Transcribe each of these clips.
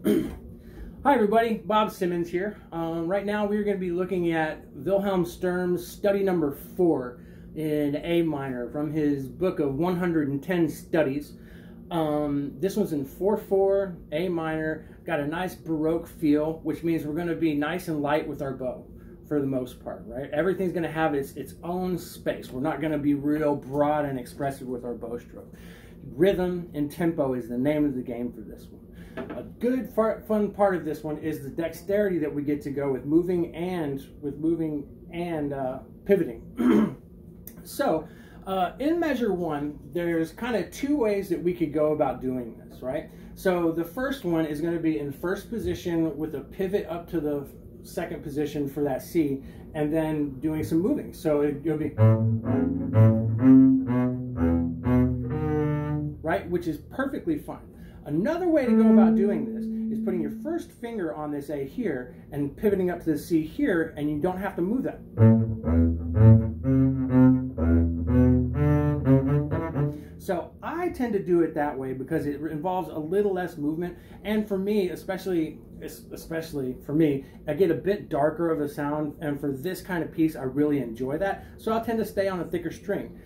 Hi everybody, Bob Simmons here. Right now we're going to be looking at Wilhelm Sturm's study number 4 in A minor from his book of 110 studies. This one's in 4/4, A minor, got a nice Baroque feel, which means we're going to be nice and light with our bow for the most part, right? Everything's going to have its own space. We're not going to be real broad and expressive with our bow stroke. Rhythm and tempo is the name of the game for this one. A good fun part of this one is the dexterity that we get to go with moving and pivoting. So in measure 1, there's kind of 2 ways that we could go about doing this, right? So the first one is going to be in first position with a pivot up to the second position for that C, and then doing some moving. So it'll be right, which is perfectly fine. Another way to go about doing this is putting your first finger on this A here and pivoting up to the C here, and you don't have to move that. So I tend to do it that way because it involves a little less movement, and for me, especially for me, I get a bit darker of a sound, and for this kind of piece I really enjoy that, so I'll tend to stay on a thicker string.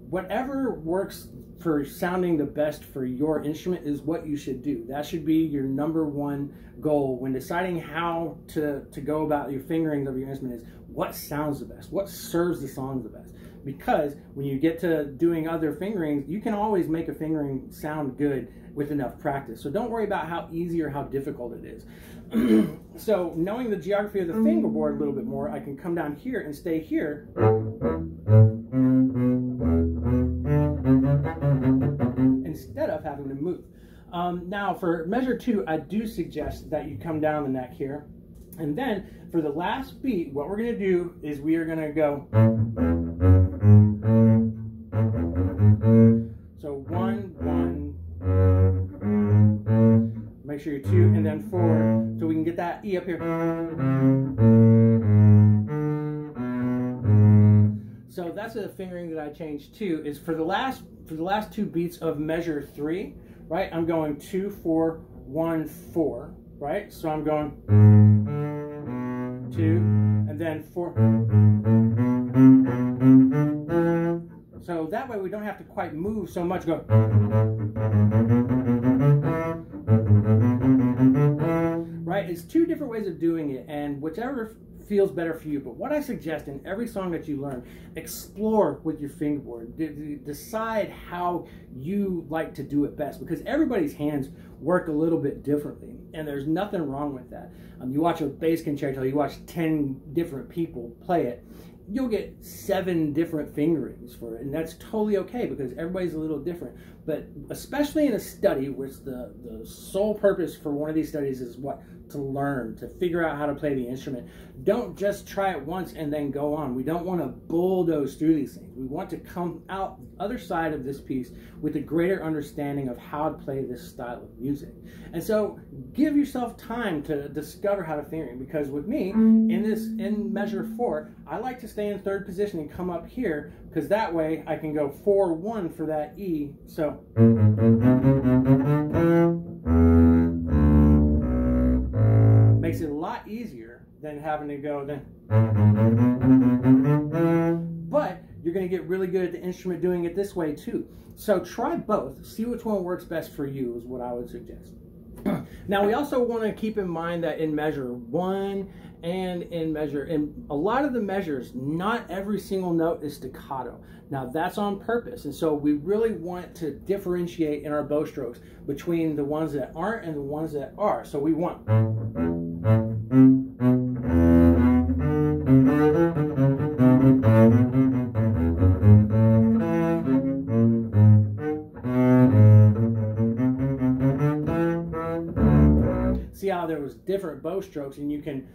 Whatever works for sounding the best for your instrument is what you should do. That should be your #1 goal when deciding how to go about your fingerings of your instrument, is what sounds the best, what serves the song the best. Because when you get to doing other fingerings, you can always make a fingering sound good with enough practice. So don't worry about how easy or how difficult it is. So knowing the geography of the fingerboard a little bit more, I can come down here and stay here. Instead of having to move. Now for measure 2, I do suggest that you come down the neck here. And then for the last beat, what we're going to do is we are going to go. So 1, 1. Make sure you're 2, and then 4, so we can get that E up here. So that's a fingering that I changed too. Is for the last 2 beats of measure 3, right? I'm going 2, 4, 1, 4, right? So I'm going 2, and then 4. So that way we don't have to quite move so much. Go. Right? It's 2 different ways of doing it, and whichever feels better for you. But what I suggest in every song that you learn, explore with your fingerboard. Decide how you like to do it best, because everybody's hands work a little bit differently, and there's nothing wrong with that. You watch a bass concerto, you watch 10 different people play it, you'll get 7 different fingerings for it, and that's totally okay because everybody's a little different. But especially in a study, which the sole purpose for one of these studies is what? To learn, to figure out how to play the instrument. Don't just try it once and then go on. We don't want to bulldoze through these things. We want to come out the other side of this piece with a greater understanding of how to play this style of music. And so give yourself time to discover how to finger, because with me, in measure 4, I like to stay in 3rd position and come up here, because that way I can go 4, 1 for that E. So makes it a lot easier than having to go then. But you're going to get really good at the instrument doing it this way too. So try both. See which one works best for you is what I would suggest. Now we also want to keep in mind that in measure 1 and in a lot of the measures, not every single note is staccato. Now that's on purpose, and so we really want to differentiate in our bow strokes between the ones that aren't and the ones that are. So we want. See how there was different bow strokes, and you can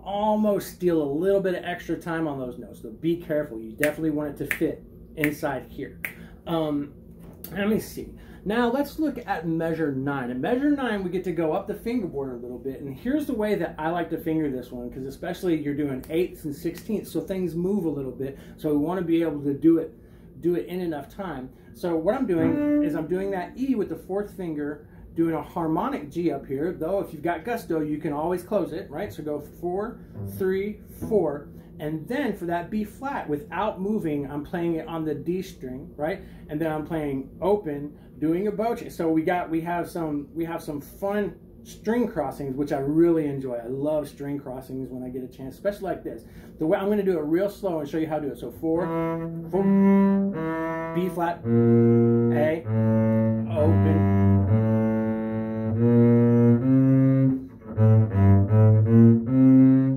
almost steal a little bit of extra time on those notes. So be careful. You definitely want it to fit inside here. Let me see. Now let's look at measure 9. In measure 9, we get to go up the fingerboard a little bit, and here's the way that I like to finger this one, because especially you're doing 8ths and 16ths, so things move a little bit. So we want to be able to do it in enough time. So what I'm doing is I'm doing that E with the 4th finger doing a harmonic G up here, though if you've got gusto, you can always close it, right? So go 4, 3, 4, and then for that B flat, without moving, I'm playing it on the D string, right? And then I'm playing open, doing a bow change. So we have some fun string crossings, which I really enjoy. I love string crossings when I get a chance, especially like this. The way I'm going to do it real slow and show you how to do it. So 4, 4, B flat, A, open,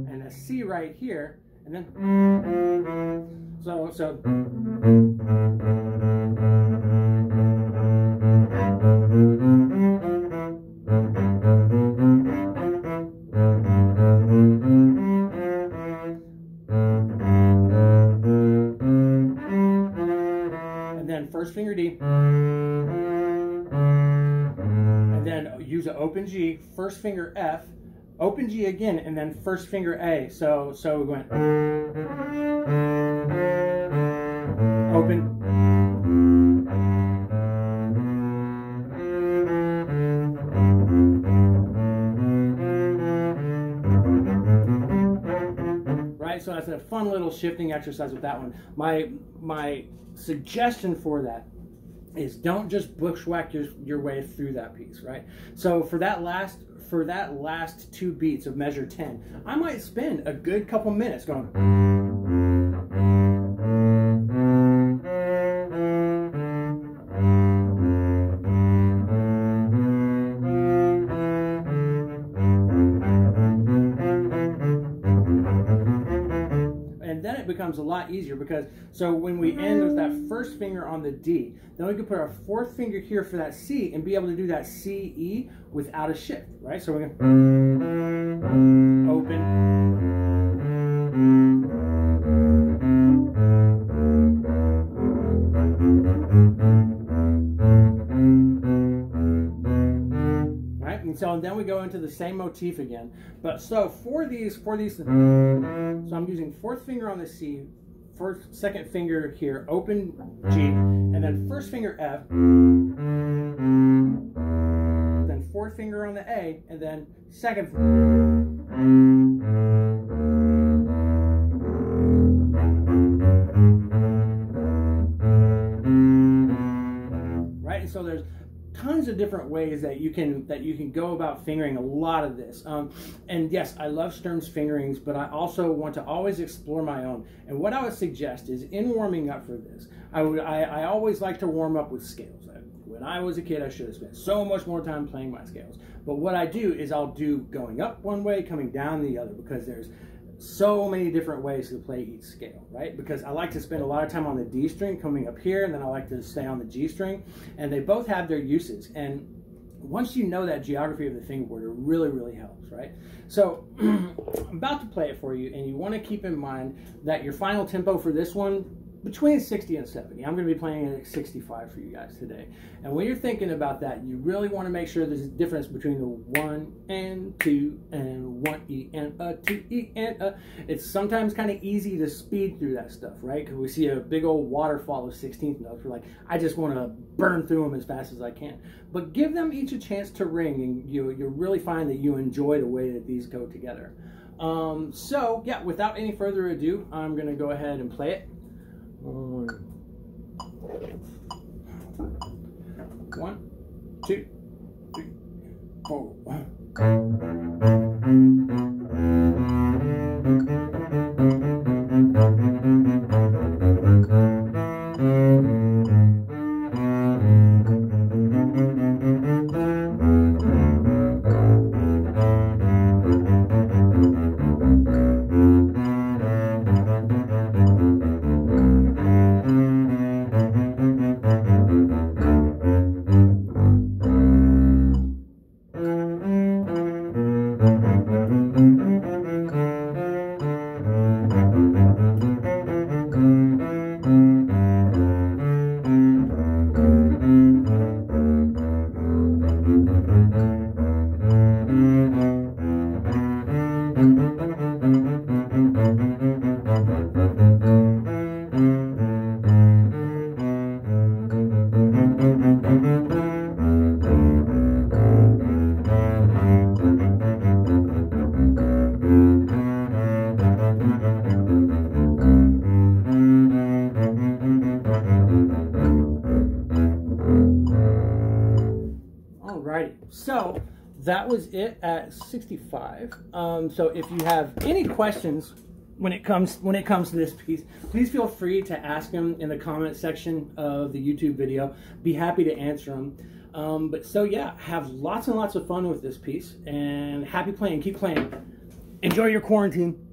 and a C right here, and then so and then first finger D, and then use an open G, first finger F, open G again, and then first finger A. So we went open, right? So that's a fun little shifting exercise with that one. My suggestion for that is don't just bushwhack your way through that piece, right? So for that last 2 beats of measure 10, I might spend a good couple minutes going. And then it becomes a lot easier because, so when we end with that first finger on the D, then we can put our fourth finger here for that C and be able to do that C, E without a shift, right? So we're going to open, right? And so then we go into the same motif again. But so for these, so I'm using fourth finger on the C, second finger here, open G, and then first finger F, then fourth finger on the A, and then second. Right, and so there's tons of different ways that you can go about fingering a lot of this. And yes, I love Sturm's fingerings, but I also want to always explore my own. And what I would suggest is, in warming up for this, I always like to warm up with scales. When I was a kid, I should have spent so much more time playing my scales. But what I do is I'll do going up one way, coming down the other, because there's so many different ways to play each scale, right? Because I like to spend a lot of time on the D string coming up here, and then I like to stay on the G string, and they both have their uses. And once you know that geography of the fingerboard, it really, really helps, right? So I'm about to play it for you, and you want to keep in mind that your final tempo for this one, between 60 and 70. I'm going to be playing at 65 for you guys today. And when you're thinking about that, you really want to make sure there's a difference between the 1 and 2 and 1 E and a 2 E and a. It's sometimes kind of easy to speed through that stuff, right? Because we see a big old waterfall of 16th notes. We're like, I just want to burn through them as fast as I can. But give them each a chance to ring, and you'll really find that you enjoy the way that these go together. So yeah, without any further ado, I'm going to go ahead and play it. 1, 2, 3, 4. So that was it at 65. So if you have any questions when it comes to this piece, please feel free to ask them in the comment section of the YouTube video. Be happy to answer them. But so yeah, have lots and lots of fun with this piece, and happy playing. Keep playing. Enjoy your quarantine.